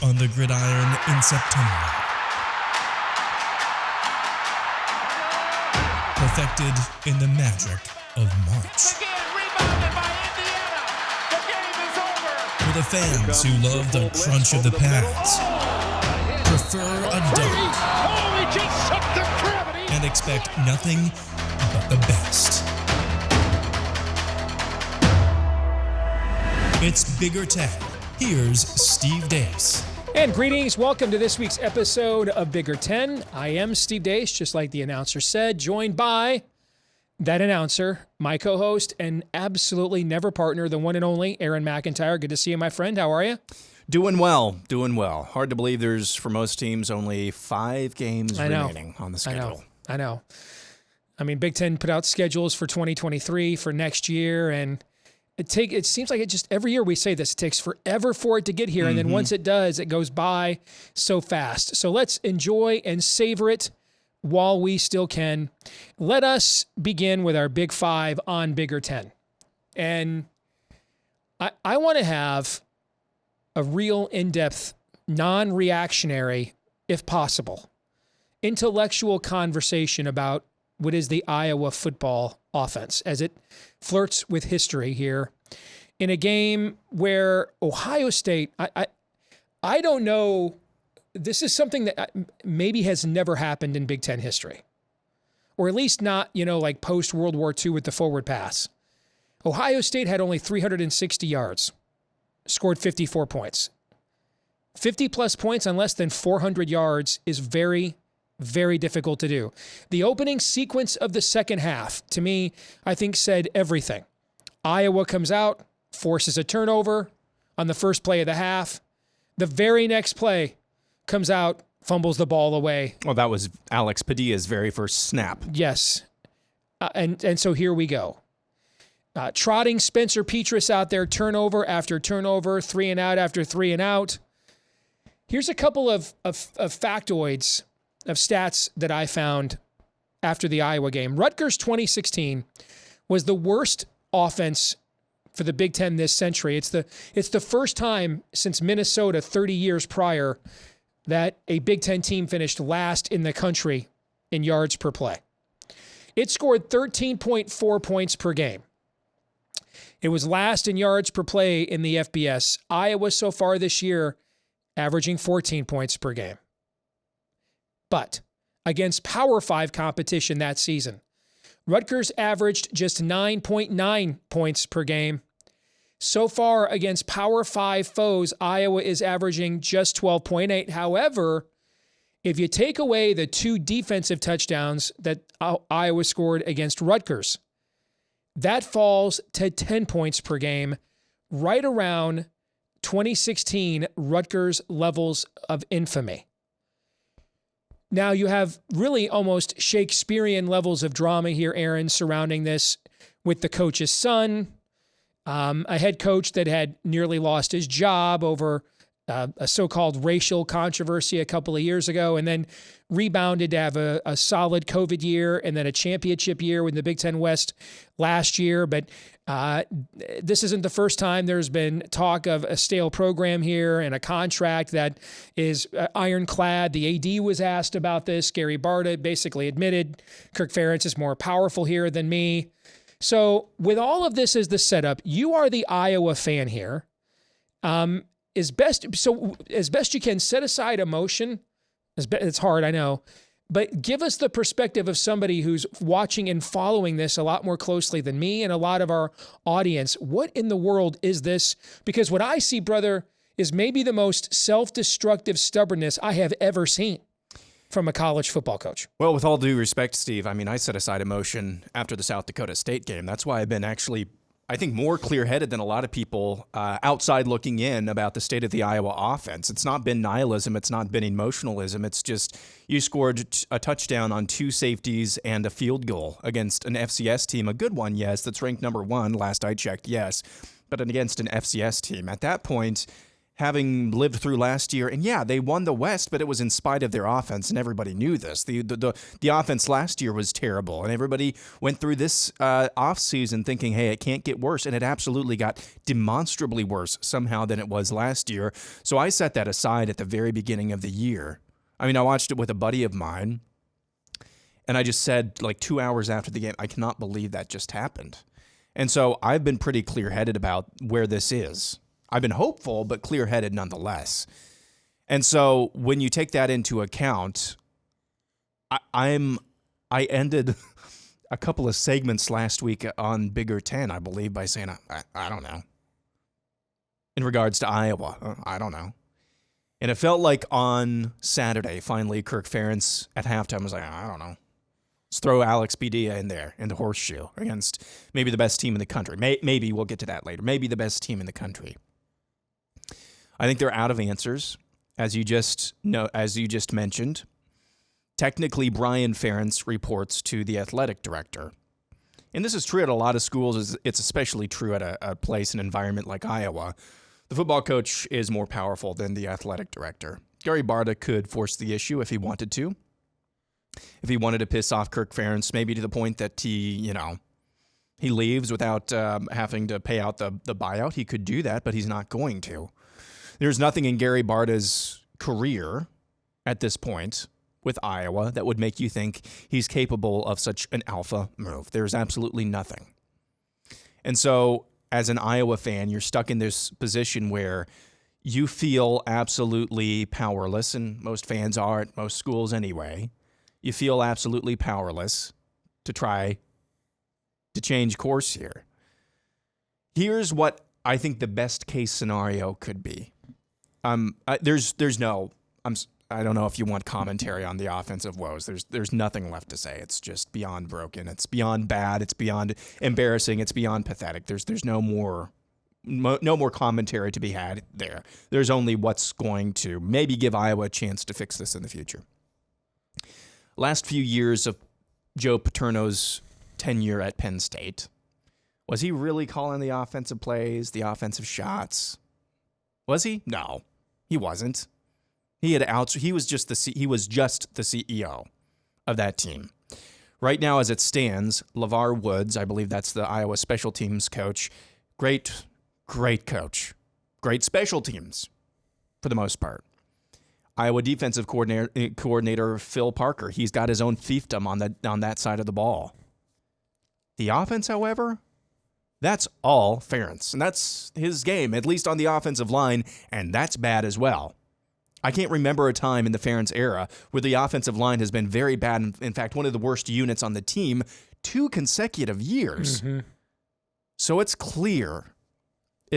on the gridiron in September. Perfected in the magic of March. Again, rebounded by Indiana. The game is over. For the fans who love the crunch of the pads, prefer a dunk, Oh, he just shook the gravity. and expect nothing but the best. It's Bigger 10. Here's Steve Dace. And greetings. Welcome to this week's episode of Bigger 10. I am Steve Dace, just like the announcer said, joined by that announcer, my co-host, and absolutely never partner, the one and only Aaron McIntyre. Good to see you, my friend. How are you? Doing well. Hard to believe there's, for most teams, only 5 games remaining on the schedule. I know. I mean, Big Ten put out schedules for 2023, for next year, and it seems like it just every year we say this, it takes forever for it to get here, and then once it does, it goes by so fast. So let's enjoy and savor it while we still can. Let us begin with our Big 5 on Bigger 10. And I want to have a real in-depth, non-reactionary, if possible, intellectual conversation about what is the Iowa football offense as it flirts with history here in a game where Ohio State, I don't know, this is something that maybe has never happened in Big Ten history, or at least not, like post-World War II with the forward pass. Ohio State had only 360 yards, scored 54 points. 50-plus points on less than 400 yards is very, very difficult to do. The opening sequence of the second half, to me, I think said everything. Iowa comes out, forces a turnover on the first play of the half. The very next play comes out, fumbles the ball away. Well, that was Alex Padilla's very first snap. Yes. And so here we go. Trotting Spencer Petras out there, turnover after turnover, 3 and out after 3 and out. Here's a couple of factoids, of stats that I found after the Iowa game. Rutgers 2016 was the worst offense for the Big Ten this century. It's the first time since Minnesota 30 years prior that a Big Ten team finished last in the country in yards per play. It scored 13.4 points per game. It was last in yards per play in the FBS. Iowa so far this year averaging 14 points per game. But against Power 5 competition that season, Rutgers averaged just 9.9 points per game. So far against Power 5 foes, Iowa is averaging just 12.8. However, if you take away the 2 defensive touchdowns that Iowa scored against Rutgers, that falls to 10 points per game, right around 2016 Rutgers levels of infamy. Now you have really almost Shakespearean levels of drama here, Aaron, surrounding this with the coach's son, a head coach that had nearly lost his job over a so-called racial controversy a couple of years ago, and then rebounded to have a solid COVID year and then a championship year with the Big Ten West last year. But this isn't the first time there's been talk of a stale program here and a contract that is ironclad. The AD was asked about this. Gary Barta basically admitted Kirk Ferentz is more powerful here than me. So with all of this as the setup, you are the Iowa fan here. As best you can, set aside emotion. It's hard, I know. But give us the perspective of somebody who's watching and following this a lot more closely than me and a lot of our audience. What in the world is this? Because what I see, brother, is maybe the most self-destructive stubbornness I have ever seen from a college football coach. Well, with all due respect, Steve, I mean, I set aside emotion after the South Dakota State game. That's why I've been actually, I think, more clear-headed than a lot of people outside looking in about the state of the Iowa offense. It's not been nihilism. It's not been emotionalism. It's just you scored a touchdown on 2 safeties and a field goal against an FCS team. A good one, yes, that's ranked number 1. Last I checked, yes. But against an FCS team. At that point, having lived through last year. And yeah, they won the West, but it was in spite of their offense, and everybody knew this. The offense last year was terrible, and everybody went through this offseason thinking, hey, it can't get worse, and it absolutely got demonstrably worse somehow than it was last year. So I set that aside at the very beginning of the year. I mean, I watched it with a buddy of mine, and I just said, like 2 hours after the game, I cannot believe that just happened. And so I've been pretty clear-headed about where this is. I've been hopeful, but clear-headed nonetheless. And so when you take that into account, I ended a couple of segments last week on Bigger 10, I believe, by saying, I don't know. In regards to Iowa, I don't know. And it felt like on Saturday, finally, Kirk Ferentz at halftime was like, I don't know. Let's throw Alex Padilla in there, in the horseshoe, against maybe the best team in the country. Maybe we'll get to that later. Maybe the best team in the country. I think they're out of answers, as you just mentioned. Technically, Brian Ferentz reports to the athletic director. And this is true at a lot of schools. It's especially true at a place, an environment like Iowa. The football coach is more powerful than the athletic director. Gary Barta could force the issue if he wanted to. If he wanted to piss off Kirk Ferentz, maybe to the point that he leaves without having to pay out the buyout, he could do that, but he's not going to. There's nothing in Gary Barta's career at this point with Iowa that would make you think he's capable of such an alpha move. There's absolutely nothing. And so, as an Iowa fan, you're stuck in this position where you feel absolutely powerless, and most fans are at most schools anyway. You feel absolutely powerless to try to change course here. Here's what I think the best case scenario could be. I don't know if you want commentary on the offensive woes. There's nothing left to say. It's just beyond broken. It's beyond bad. It's beyond embarrassing. It's beyond pathetic. There's no more commentary to be had there. There's only what's going to maybe give Iowa a chance to fix this in the future. Last few years of Joe Paterno's tenure at Penn State, was he really calling the offensive plays, the offensive shots? Was he? No, he wasn't. He was just the CEO of that team. Right now, as it stands, LeVar Woods, I believe that's the Iowa special teams coach, great coach, great special teams for the most part. Iowa defensive coordinator Phil Parker, he's got his own fiefdom on that side of the ball. The offense, however, that's all Ferentz, and that's his game, at least on the offensive line, and that's bad as well. I can't remember a time in the Ferentz era where the offensive line has been very bad. In fact, one of the worst units on the team 2 consecutive years. Mm-hmm. So it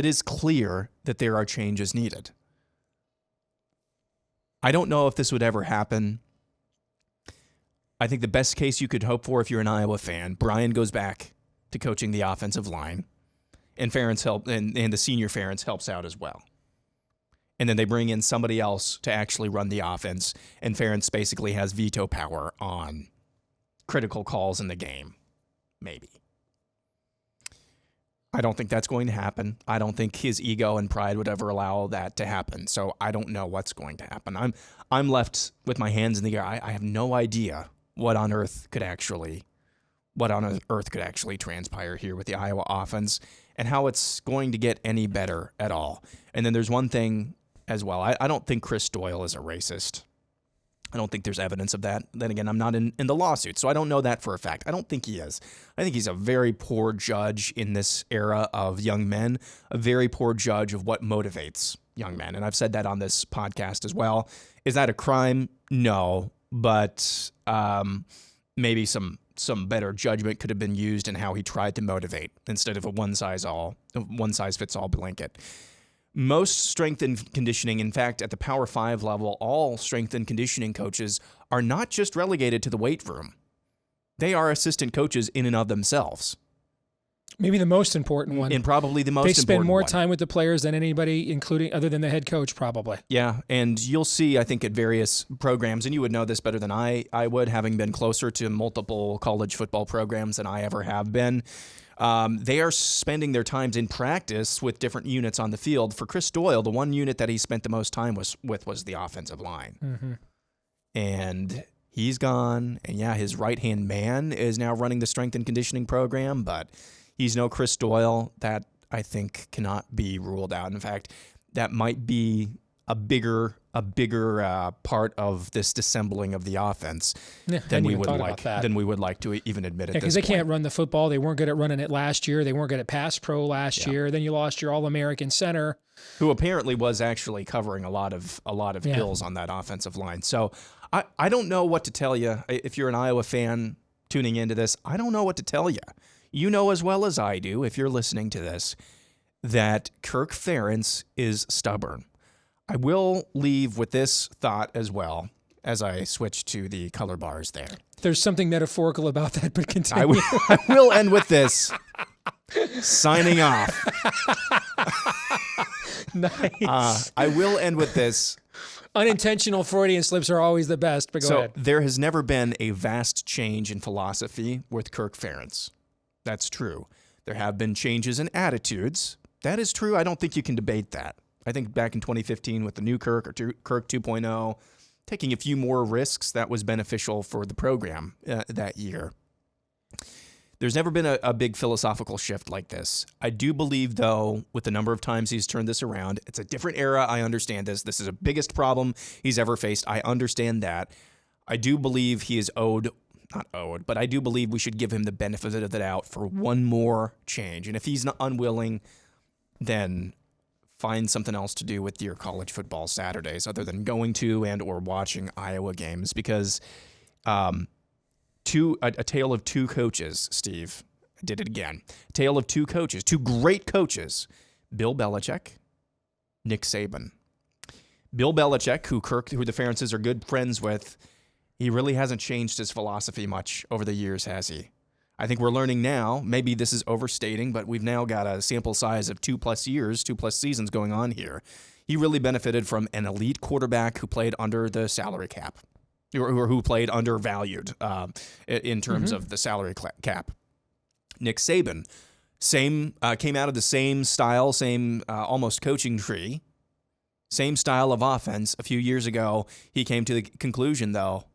is clear that there are changes needed. I don't know if this would ever happen. I think the best case you could hope for if you're an Iowa fan, Brian goes back to coaching the offensive line, and Ferentz and the senior Ferentz helps out as well. And then they bring in somebody else to actually run the offense, and Ferentz basically has veto power on critical calls in the game. Maybe. I don't think that's going to happen. I don't think his ego and pride would ever allow that to happen. So I don't know what's going to happen. I'm left with my hands in the air. I have no idea what on earth could actually transpire here with the Iowa offense and how it's going to get any better at all. And then there's one thing as well. I don't think Chris Doyle is a racist. I don't think there's evidence of that. Then again, I'm not in the lawsuit, so I don't know that for a fact. I don't think he is. I think he's a very poor judge in this era of young men, a very poor judge of what motivates young men. And I've said that on this podcast as well. Is that a crime? No, but maybe some better judgment could have been used in how he tried to motivate instead of a one-size-fits-all blanket. Most strength and conditioning, in fact, at the Power 5 level, all strength and conditioning coaches are not just relegated to the weight room. They are assistant coaches in and of themselves. Maybe the most important one. And probably the most important one. They spend more time with the players than anybody, including other than the head coach, probably. Yeah, and you'll see, I think, at various programs, and you would know this better than I would, having been closer to multiple college football programs than I ever have been. They are spending their times in practice with different units on the field. For Chris Doyle, the one unit that he spent the most time was the offensive line. Mm-hmm. And he's gone. And yeah, his right-hand man is now running the strength and conditioning program, but he's no Chris Doyle. That, I think, cannot be ruled out. In fact, that might be a bigger part of this dissembling of the offense than we would like to even admit it. Because they can't run the football. They weren't good at running it last year. They weren't good at pass pro last year. Then you lost your All-American center, who apparently was actually covering a lot of hills on that offensive line. So I don't know what to tell you. If you're an Iowa fan tuning into this, I don't know what to tell you. You know as well as I do, if you're listening to this, that Kirk Ferentz is stubborn. I will leave with this thought as well as I switch to the color bars there. There's something metaphorical about that, but continue. I will end with this. Signing off. Nice. I will end with this. Unintentional Freudian slips are always the best, but go ahead. There has never been a vast change in philosophy with Kirk Ferentz. That's true. There have been changes in attitudes. That is true. I don't think you can debate that. I think back in 2015 with the new Kirk or Kirk 2.0, taking a few more risks, that was beneficial for the program that year. There's never been a big philosophical shift like this. I do believe, though, with the number of times he's turned this around, it's a different era. I understand this. This is the biggest problem he's ever faced. I understand that. I do believe he is but I do believe we should give him the benefit of the doubt for one more change. And if he's not unwilling, then find something else to do with your college football Saturdays other than going to and or watching Iowa games, because a tale of two coaches, Steve. I did it again. A tale of two coaches, two great coaches, Bill Belichick, Nick Saban. Bill Belichick, who the Ferentzes are good friends with, he really hasn't changed his philosophy much over the years, has he? I think we're learning now, maybe this is overstating, but we've now got a sample size of 2+ seasons going on here. He really benefited from an elite quarterback who played under the salary cap, or who played undervalued in terms of the salary cap. Nick Saban, came out of the same style, same almost coaching tree, same style of offense a few years ago. He came to the conclusion, though,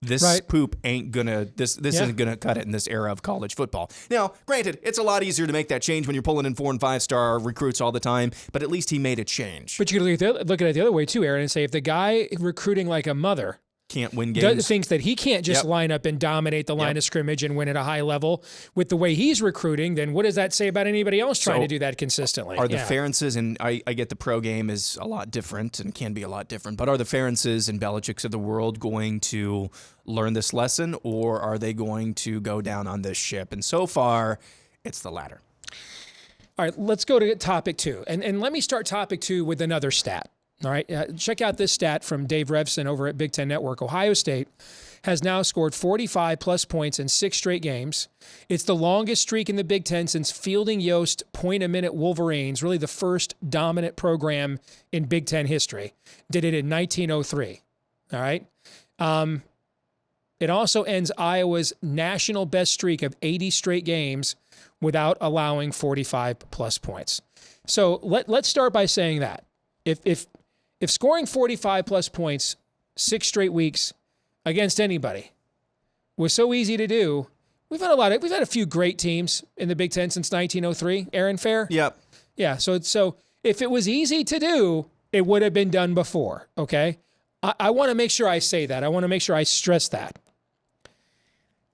this poop ain't gonna, this isn't gonna cut it in this era of college football. Now, granted, it's a lot easier to make that change when you're pulling in 4- and 5-star recruits all the time, but at least he made a change. But you can look at it the other way too, Aaron, and say if the guy recruiting like a mother can't win games, thinks that he can't just line up and dominate the line of scrimmage and win at a high level with the way he's recruiting, then what does that say about anybody else trying to do that consistently? Are the Ferentzes, and I get the pro game is a lot different and can be a lot different, but are the Ferentzes and Belichick's of the world going to learn this lesson, or are they going to go down on this ship? And so far, it's the latter. All right, let's go to topic 2. And let me start topic 2 with another stat. All right, check out this stat from Dave Revson over at Big Ten Network. Ohio State has now scored 45-plus points in 6 straight games. It's the longest streak in the Big Ten since Fielding Yost point-a-minute Wolverines, really the first dominant program in Big Ten history. Did it in 1903. All right. It also ends Iowa's national best streak of 80 straight games without allowing 45-plus points. So let's start by saying that. If scoring 45-plus points 6 straight weeks against anybody was so easy to do, we've had a few great teams in the Big Ten since 1903. Aaron, fair? Yep. Yeah. So if it was easy to do, it would have been done before. Okay. I want to make sure I say that. I want to make sure I stress that.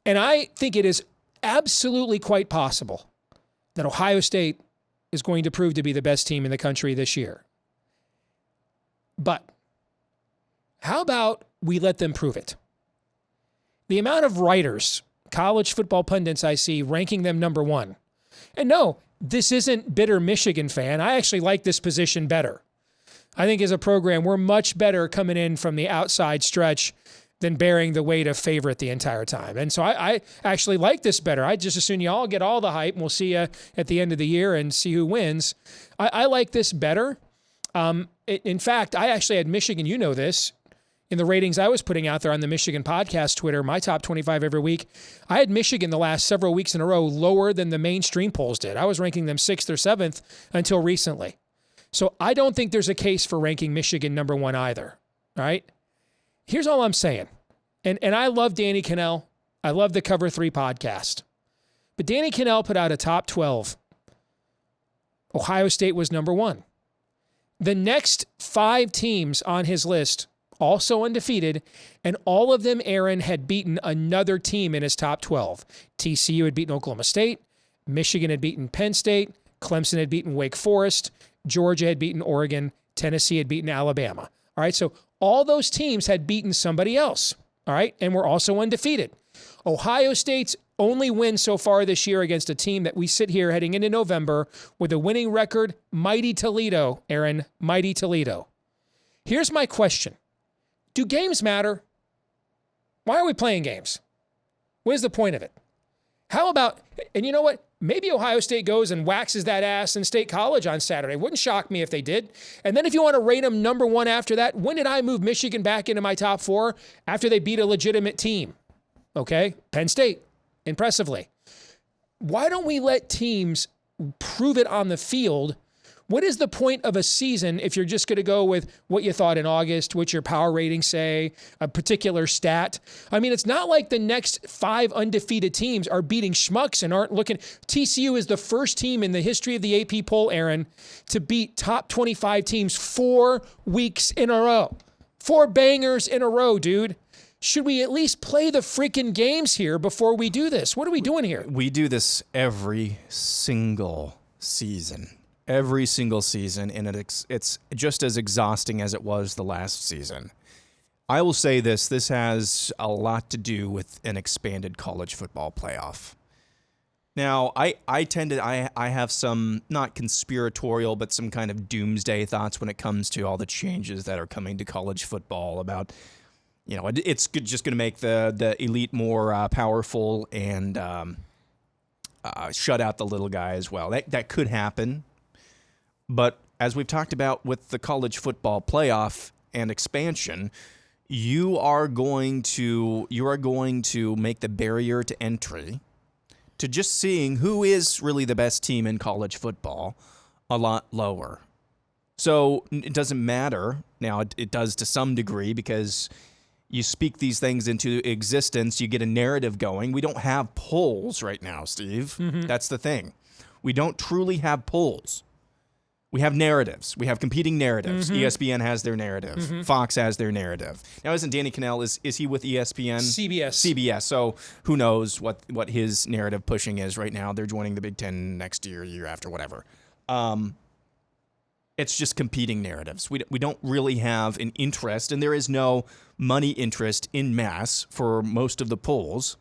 And I think it is absolutely quite possible that Ohio State is going to prove to be the best team in the country this year. But how about we let them prove it? The amount of writers, college football pundits I see ranking them number 1. And no, this isn't bitter Michigan fan. I actually like this position better. I think as a program, we're much better coming in from the outside stretch than bearing the weight of favorite the entire time. And so I actually like this better. I just assume you all get all the hype, and we'll see you at the end of the year and see who wins. I like this better. In fact, I actually had Michigan, you know this, in the ratings I was putting out there on the Michigan podcast Twitter, my top 25 every week, I had Michigan the last several weeks in a row lower than the mainstream polls did. I was ranking them 6th or 7th until recently. So I don't think there's a case for ranking Michigan number 1 either. All right? Here's all I'm saying. And I love Danny Cannell. I love the Cover 3 podcast. But Danny Cannell put out a top 12. Ohio State was number 1. The next 5 teams on his list, also undefeated, and all of them, Aaron, had beaten another team in his top 12. TCU had beaten Oklahoma State. Michigan had beaten Penn State. Clemson had beaten Wake Forest. Georgia had beaten Oregon. Tennessee had beaten Alabama. All right, so all those teams had beaten somebody else. All right, and were also undefeated. Ohio State's only win so far this year against a team that we sit here heading into November with a winning record, mighty Toledo, Aaron, mighty Toledo. Here's my question. Do games matter? Why are we playing games? What is the point of it? How about, and you know what? Maybe Ohio State goes and waxes that ass in State College on Saturday. Wouldn't shock me if they did. And then if you want to rate them number 1 after that, when did I move Michigan back into my top 4? After they beat a legitimate team. Okay? Penn State. Impressively. Why don't we let teams prove it on the field? What is the point of a season if you're just going to go with what you thought in August, what your power ratings say, a particular stat? I mean, it's not like the next 5 undefeated teams are beating schmucks and aren't looking. TCU is the first team in the history of the AP poll, Aaron, to beat top 25 teams 4 weeks in a row. 4 bangers in a row, dude. Should we at least play the freaking games here before we do this? What are we doing here? We do this every single season. Every single season, and it's just as exhausting as it was the last season. I will say this has a lot to do with an expanded college football playoff. Now, I have some, not conspiratorial, but some kind of doomsday thoughts when it comes to all the changes that are coming to college football about, you know, it's just going to make the elite more powerful and shut out the little guy as well. That could happen. But as we've talked about with the college football playoff and expansion, you are going to make the barrier to entry to just seeing who is really the best team in college football a lot lower. So it doesn't matter. Now, it does to some degree because you speak these things into existence, you get a narrative going. We don't have polls right now, Steve. Mm-hmm. That's the thing. We don't truly have polls. We have narratives. We have competing narratives. Mm-hmm. ESPN has their narrative. Mm-hmm. Fox has their narrative. Now, isn't Danny Cannell, is he with ESPN? CBS. So who knows what his narrative pushing is right now. They're joining the Big Ten next year after, whatever. It's just competing narratives. We don't really have an interest, and there is no money interest in mass for most of the polls.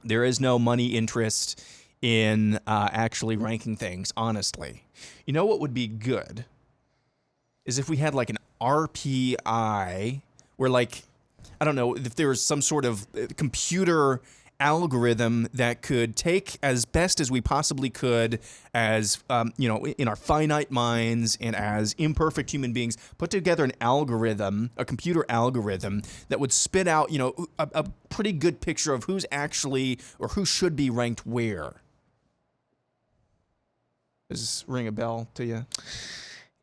There is no money interest in actually ranking things, honestly. You know what would be good is if we had like an RPI where, like, I don't know, if there was some sort of computer algorithm that could take as best as we possibly could as, in our finite minds and as imperfect human beings, put together an algorithm, a computer algorithm that would spit out, a pretty good picture of who's actually or who should be ranked where. Does this ring a bell to you?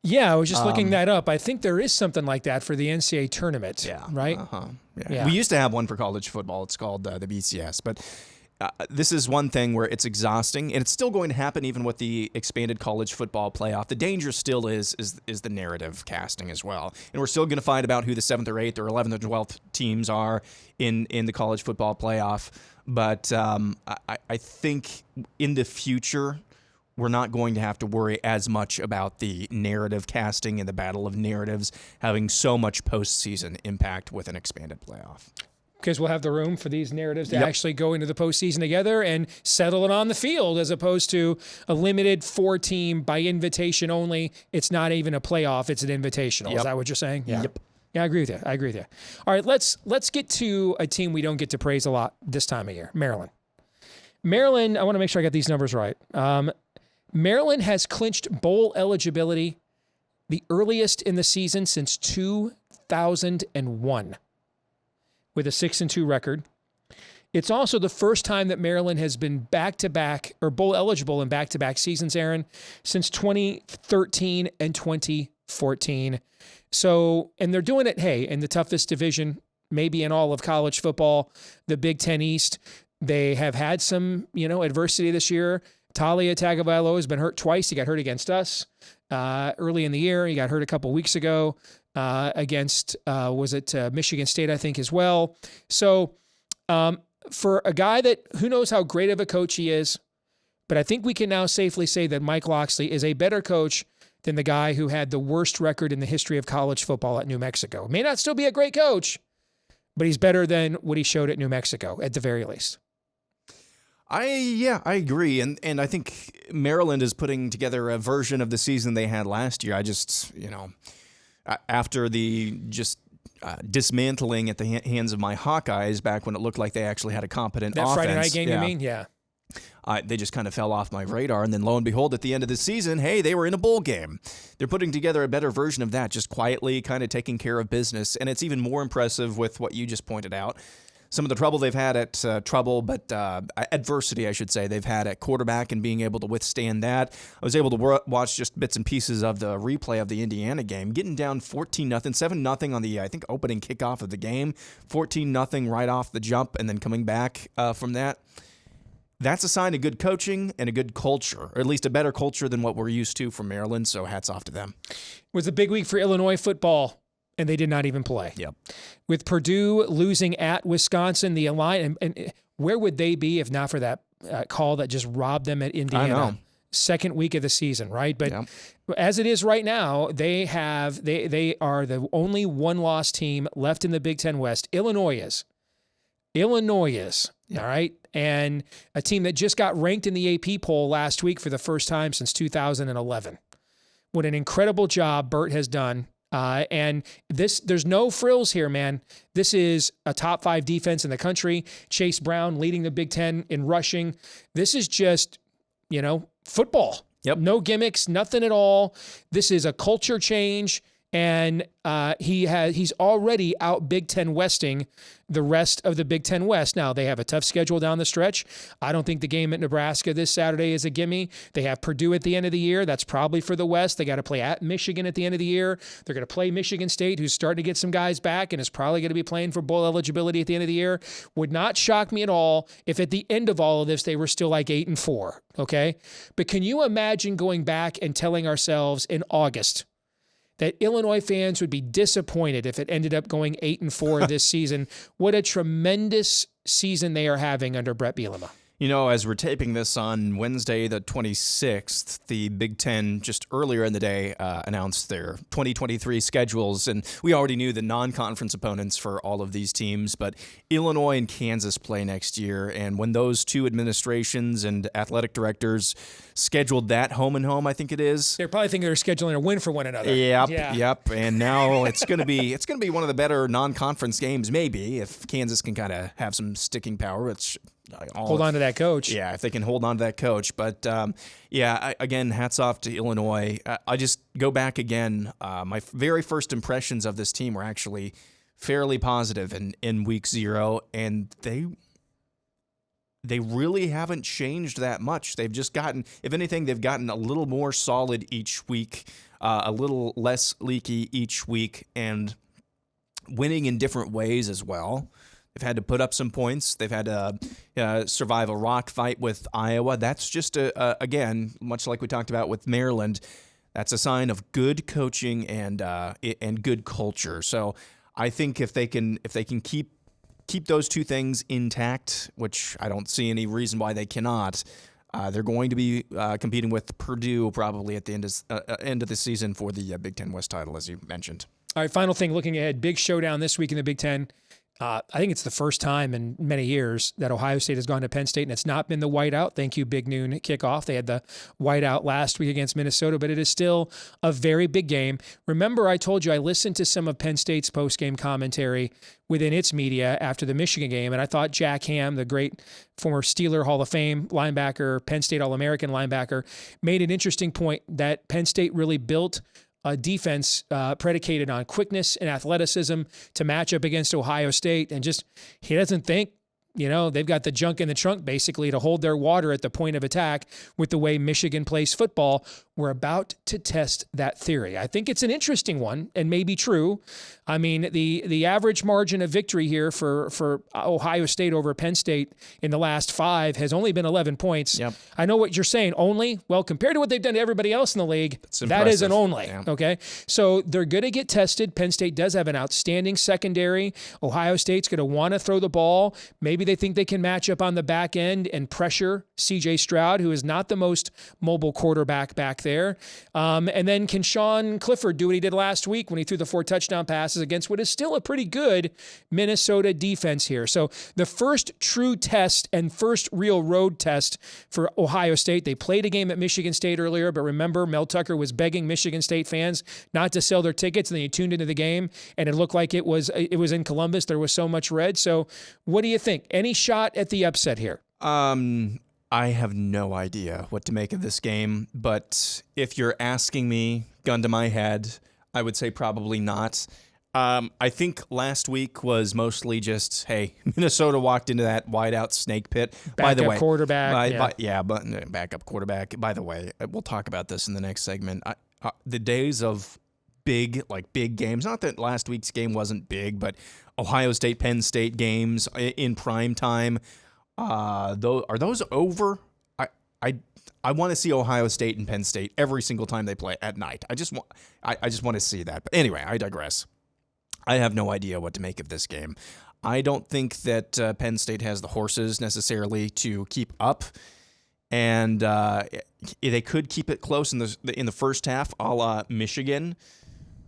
Yeah, I was just looking that up. I think there is something like that for the NCAA tournament. Yeah. Right? Uh-huh. Yeah. We used to have one for college football. It's called the BCS. But this is one thing where it's exhausting, and it's still going to happen even with the expanded college football playoff. The danger still is the narrative casting as well. And we're still going to fight about who the 7th or 8th or 11th or 12th teams are in the college football playoff. But I think in the future, we're not going to have to worry as much about the narrative casting and the battle of narratives having so much postseason impact with an expanded playoff. Because we'll have the room for these narratives to actually go into the postseason together and settle it on the field, as opposed to a limited 4-team by invitation only. It's not even a playoff; it's an invitational. Yep. Is that what you're saying? Yeah. Yep. Yeah, I agree with you. All right, let's get to a team we don't get to praise a lot this time of year. Maryland. I want to make sure I got these numbers right. Maryland has clinched bowl eligibility the earliest in the season since 2000. 2001 with a 6-2 record. It's also the first time that Maryland has been back-to-back or bowl eligible in back-to-back seasons, Aaron, since 2013 and 2014. So, and they're doing it, hey, in the toughest division, maybe in all of college football, the Big Ten East. They have had some, adversity this year. Talia Tagovailoa has been hurt twice. He got hurt against us early in the year. He got hurt a couple weeks ago against, Michigan State, I think, as well. So, for a guy that, who knows how great of a coach he is, but I think we can now safely say that Mike Locksley is a better coach than the guy who had the worst record in the history of college football at New Mexico. May not still be a great coach, but he's better than what he showed at New Mexico, at the very least. I agree. And I think Maryland is putting together a version of the season they had last year. I just, after the dismantling at the hands of my Hawkeyes back when it looked like they actually had a competent offense. That Friday night game, you mean? Yeah. They just kind of fell off my radar. And then lo and behold, at the end of the season, hey, they were in a bowl game. They're putting together a better version of that, just quietly kind of taking care of business. And it's even more impressive with what you just pointed out. Some of the trouble they've had at adversity, I should say, they've had at quarterback and being able to withstand that. I was able to watch just bits and pieces of the replay of the Indiana game, getting down 14-0, 7-0 on the, I think, opening kickoff of the game, 14-0 right off the jump, and then coming back from that. That's a sign of good coaching and a good culture, or at least a better culture than what we're used to from Maryland, so hats off to them. It was a big week for Illinois football, and they did not even play. Yep. With Purdue losing at Wisconsin, the Alliance, and where would they be if not for that call that just robbed them at Indiana? I know. Second week of the season, right? But as it is right now, they are the only one-loss team left in the Big Ten West. Illinois is. All right? And a team that just got ranked in the AP poll last week for the first time since 2011. What an incredible job Burt has done. And there's no frills here, man. This is a top 5 defense in the country. Chase Brown leading the Big Ten in rushing. This is just, football. Yep. No gimmicks, nothing at all. This is a culture change. And he's already out Big Ten Westing the rest of the Big Ten West. Now, they have a tough schedule down the stretch. I don't think the game at Nebraska this Saturday is a gimme. They have Purdue at the end of the year. That's probably for the West. They got to play at Michigan at the end of the year. They're going to play Michigan State, who's starting to get some guys back and is probably going to be playing for bowl eligibility at the end of the year. Would not shock me at all if at the end of all of this, they were still like 8-4, okay? But can you imagine going back and telling ourselves in August that Illinois fans would be disappointed if it ended up going 8-4 this season? What a tremendous season they are having under Brett Bielema. As we're taping this on Wednesday, the 26th, the Big Ten just earlier in the day announced their 2023 schedules, and we already knew the non-conference opponents for all of these teams, but Illinois and Kansas play next year, and when those two administrations and athletic directors scheduled that home and home, I think it is. They're probably thinking they're scheduling a win for one another. Yep. And now it's going to be one of the better non-conference games, maybe, if Kansas can kind of have some sticking power, which hold on to that coach. Yeah, if they can hold on to that coach. But, again, hats off to Illinois. I just go back again. My very first impressions of this team were actually fairly positive in week 0, and they really haven't changed that much. They've just gotten, if anything, they've gotten a little more solid each week, a little less leaky each week, and winning in different ways as well. They've had to put up some points. They've had to survive a rock fight with Iowa. That's just, again, much like we talked about with Maryland, that's a sign of good coaching and good culture. So I think if they can keep those two things intact, which I don't see any reason why they cannot, they're going to be competing with Purdue probably at the end of the season for the Big Ten West title, as you mentioned. All right, final thing, looking ahead, big showdown this week in the Big Ten. I think it's the first time in many years that Ohio State has gone to Penn State, and it's not been the whiteout. Thank you, Big Noon kickoff. They had the whiteout last week against Minnesota, but it is still a very big game. Remember, I told you I listened to some of Penn State's post-game commentary within its media after the Michigan game, and I thought Jack Ham, the great former Steeler Hall of Fame linebacker, Penn State All-American linebacker, made an interesting point that Penn State really built defense predicated on quickness and athleticism to match up against Ohio State. And just, he doesn't think, they've got the junk in the trunk basically to hold their water at the point of attack with the way Michigan plays football. We're about to test that theory. I think it's an interesting one and maybe true. I mean, the average margin of victory here for Ohio State over Penn State in the last 5 has only been 11 points. Yep. I know what you're saying, only. Well, compared to what they've done to everybody else in the league, that is an only. Yeah. Okay? So they're going to get tested. Penn State does have an outstanding secondary. Ohio State's going to want to throw the ball. Maybe they think they can match up on the back end and pressure C.J. Stroud, who is not the most mobile quarterback back there. And then can Sean Clifford do what he did last week when he threw the 4 touchdown passes against what is still a pretty good Minnesota defense here? So the first true test and first real road test for Ohio State. They played a game at Michigan State earlier, but remember, Mel Tucker was begging Michigan State fans not to sell their tickets, and then you tuned into the game, and it looked like it was in Columbus. There was so much red. So what do you think? Any shot at the upset here? I have no idea what to make of this game, but if you're asking me, gun to my head, I would say probably not. I think last week was mostly just, hey, Minnesota walked into that wideout snake pit. By the way, quarterback. Backup quarterback. By the way, we'll talk about this in the next segment. The days of big games, not that last week's game wasn't big, but Ohio State, Penn State games in prime time, are those over? I want to see Ohio State and Penn State every single time they play at night. I just want to see that. But anyway, I digress. I have no idea what to make of this game. I don't think that Penn State has the horses necessarily to keep up, and they could keep it close in the first half, a la Michigan.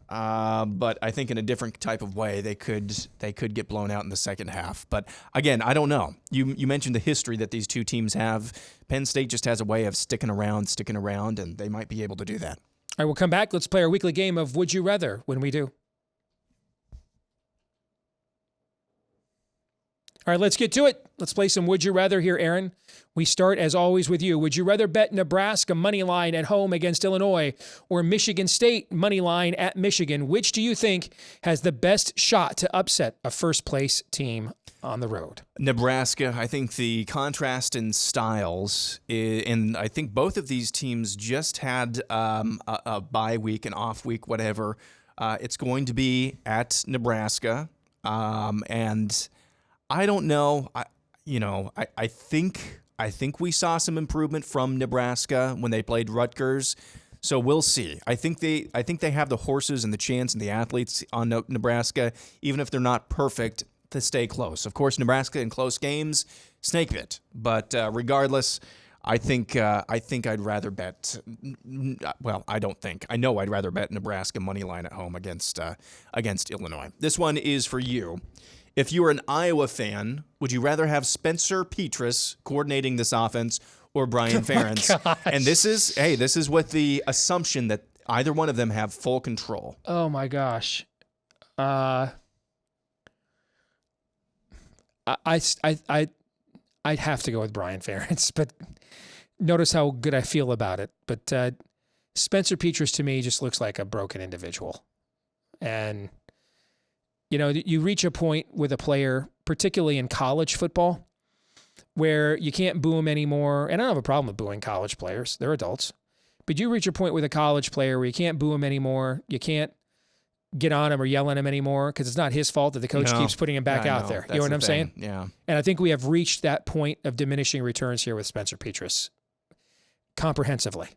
But I think in a different type of way, they could get blown out in the second half. But again, I don't know. You mentioned the history that these two teams have. Penn State just has a way of sticking around, and they might be able to do that. All right, we'll come back. Let's play our weekly game of Would You Rather when we do. All right, let's get to it. Let's play some Would You Rather here, Aaron. We start, as always, with you. Would you rather bet Nebraska money line at home against Illinois or Michigan State money line at Michigan? Which do you think has the best shot to upset a first-place team on the road? Nebraska. I think the contrast in styles, and I think both of these teams just had a bye week, an off week, whatever. It's going to be at Nebraska, and I don't know. I think we saw some improvement from Nebraska when they played Rutgers. So we'll see. I think they have the horses and the chance and the athletes on Nebraska, even if they're not perfect, to stay close. Of course, Nebraska in close games, snake bit. But regardless, I think I'd rather bet. Well, I don't think. I know I'd rather bet Nebraska money line at home against Illinois. This one is for you. If you were an Iowa fan, would you rather have Spencer Petras coordinating this offense or Brian Ferentz? And this is with the assumption that either one of them have full control. Oh my gosh. I'd have to go with Brian Ferentz, but notice how good I feel about it. But Spencer Petras to me just looks like a broken individual. And you reach a point with a player, particularly in college football, where you can't boo them anymore. And I don't have a problem with booing college players. They're adults. But you reach a point with a college player where you can't boo him anymore. You can't get on him or yell at him anymore because it's not his fault that the coach keeps putting him back out there. You know what I'm saying? Yeah. And I think we have reached that point of diminishing returns here with Spencer Petras comprehensively.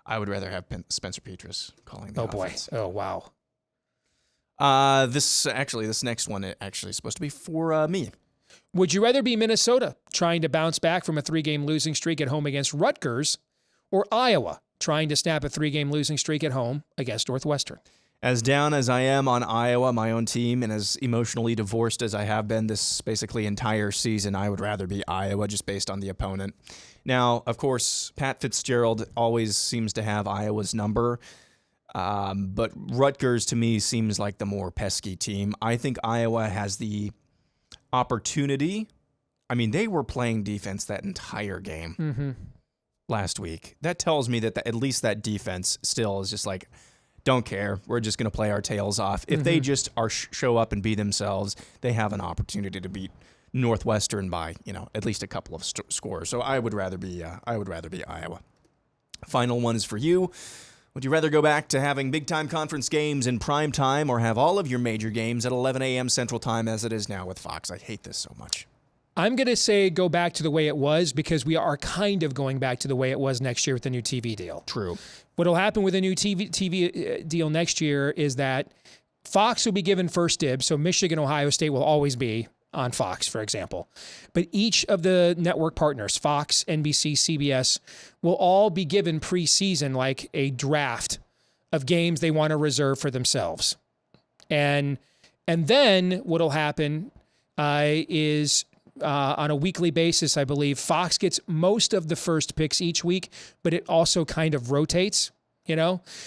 I would rather have Spencer Petras calling the offense. Oh, wow. This next one is supposed to be for me. Would you rather be Minnesota trying to bounce back from a 3-game losing streak at home against Rutgers or Iowa trying to snap a 3-game losing streak at home against Northwestern? As down as I am on Iowa, my own team, and as emotionally divorced as I have been this basically entire season, I would rather be Iowa just based on the opponent. Now, of course, Pat Fitzgerald always seems to have Iowa's number. But Rutgers, to me, seems like the more pesky team. I think Iowa has the opportunity. I mean, they were playing defense that entire game last week. That tells me that at least that defense still is just like, don't care. We're just going to play our tails off. If they just show up and be themselves, they have an opportunity to beat Northwestern by, at least a couple of scores. So I would rather be Iowa. Final one is for you. Would you rather go back to having big-time conference games in prime time or have all of your major games at 11 a.m. Central Time as it is now with Fox? I hate this so much. I'm going to say go back to the way it was because we are kind of going back to the way it was next year with the new TV deal. True. What will happen with the new TV deal next year is that Fox will be given first dibs, so Michigan, Ohio State will always be on Fox, for example. But each of the network partners, Fox, NBC, CBS, will all be given preseason like a draft of games they want to reserve for themselves. And then what will happen is on a weekly basis, I believe, Fox gets most of the first picks each week, but it also kind of rotates,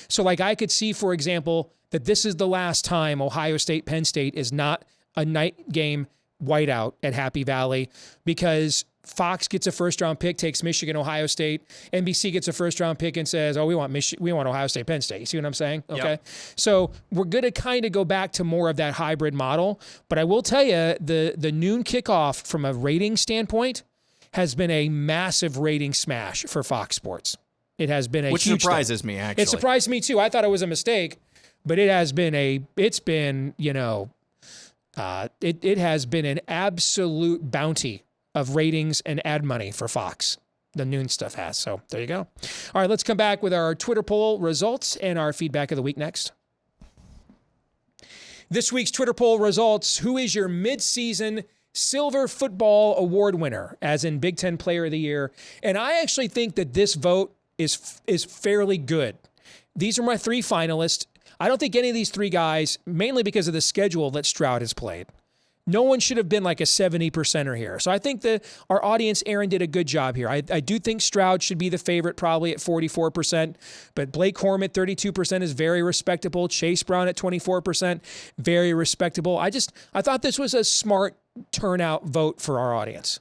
So like I could see, for example, that this is the last time Ohio State, Penn State is not a night game whiteout at Happy Valley because Fox gets a first-round pick, takes Michigan, Ohio State. NBC gets a first-round pick and says, we want Ohio State, Penn State. You see what I'm saying? Okay. Yep. So we're going to kind of go back to more of that hybrid model. But I will tell you, the noon kickoff from a rating standpoint has been a massive rating smash for Fox Sports. It has been a Which huge surprises thing. me, actually. It surprised me, too. I thought it was a mistake, but it has been it has been an absolute bounty of ratings and ad money for Fox. The noon stuff has. So there you go. All right, let's come back with our Twitter poll results and our feedback of the week next. This week's Twitter poll results: who is your midseason Silver Football Award winner, as in Big Ten Player of the Year? And I actually think that this vote is fairly good. These are my three finalists. I don't think any of these three guys, mainly because of the schedule that Stroud has played, no one should have been like a 70%er here. So I think that our audience, Aaron, did a good job here. I do think Stroud should be the favorite, probably at 44%, but Blake Corum at 32% is very respectable. Chase Brown at 24%, very respectable. I thought this was a smart turnout vote for our audience.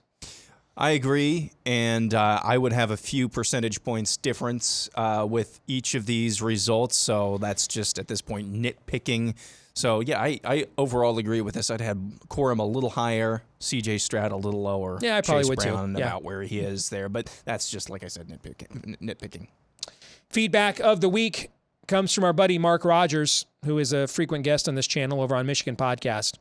I agree, and I would have a few percentage points difference with each of these results, so that's just, at this point, nitpicking. So, yeah, I overall agree with this. I'd have Corum a little higher, C.J. Stroud a little lower. Yeah, I probably Chase would Brown too. Yeah. About where he is there, but that's just, like I said, nitpicking. Feedback of the week comes from our buddy Mark Rogers, who is a frequent guest on this channel over on Michigan Podcast.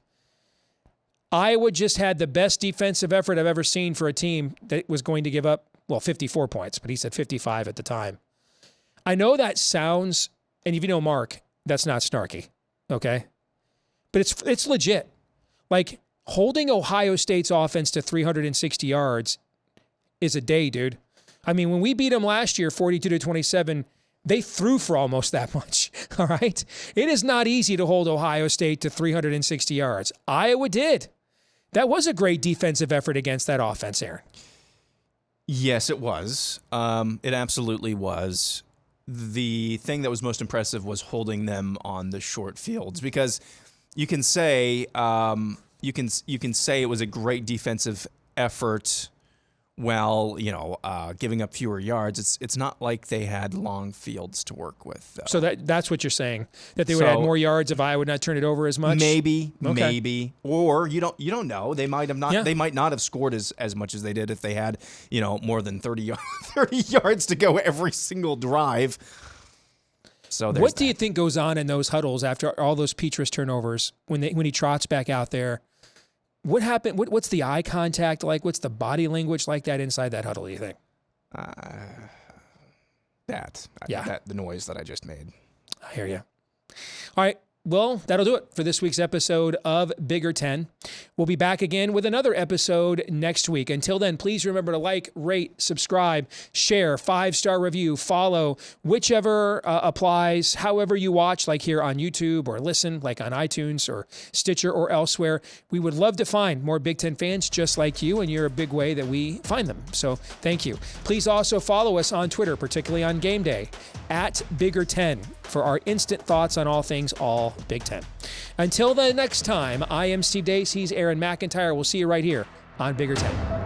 Iowa just had the best defensive effort I've ever seen for a team that was going to give up, 54 points, but he said 55 at the time. I know that sounds, and if you know Mark, that's not snarky, okay? But it's legit. Like, holding Ohio State's offense to 360 yards is a day, dude. I mean, when we beat them last year, 42-27, they threw for almost that much, all right? It is not easy to hold Ohio State to 360 yards. Iowa did. That was a great defensive effort against that offense, Aaron. Yes, it was. It absolutely was. The thing that was most impressive was holding them on the short fields, because you can say it was a great defensive effort while, giving up fewer yards. It's not like they had long fields to work with, though. So that's what you're saying, that they would have more yards if I would not turn it over as much? Maybe. Or you don't know. They might have not. Yeah. They might not have scored as much as they did if they had, more than 30 yards to go every single drive. So what do you think goes on in those huddles after all those Petrus turnovers when he trots back out there? What happened? What's the eye contact like? What's the body language like that inside that huddle, do you think? The noise that I just made. I hear you. All right. Well, that'll do it for this week's episode of Bigger 10. We'll be back again with another episode next week. Until then, please remember to like, rate, subscribe, share, 5-star review, follow, whichever applies, however you watch, like here on YouTube, or listen, like on iTunes or Stitcher or elsewhere. We would love to find more Big Ten fans just like you, and you're a big way that we find them. So thank you. Please also follow us on Twitter, particularly on game day, at Bigger10, for our instant thoughts on all things all Big Ten. Until the next time, I am Steve Dace. He's Aaron McIntyre. We'll see you right here on Bigger 10.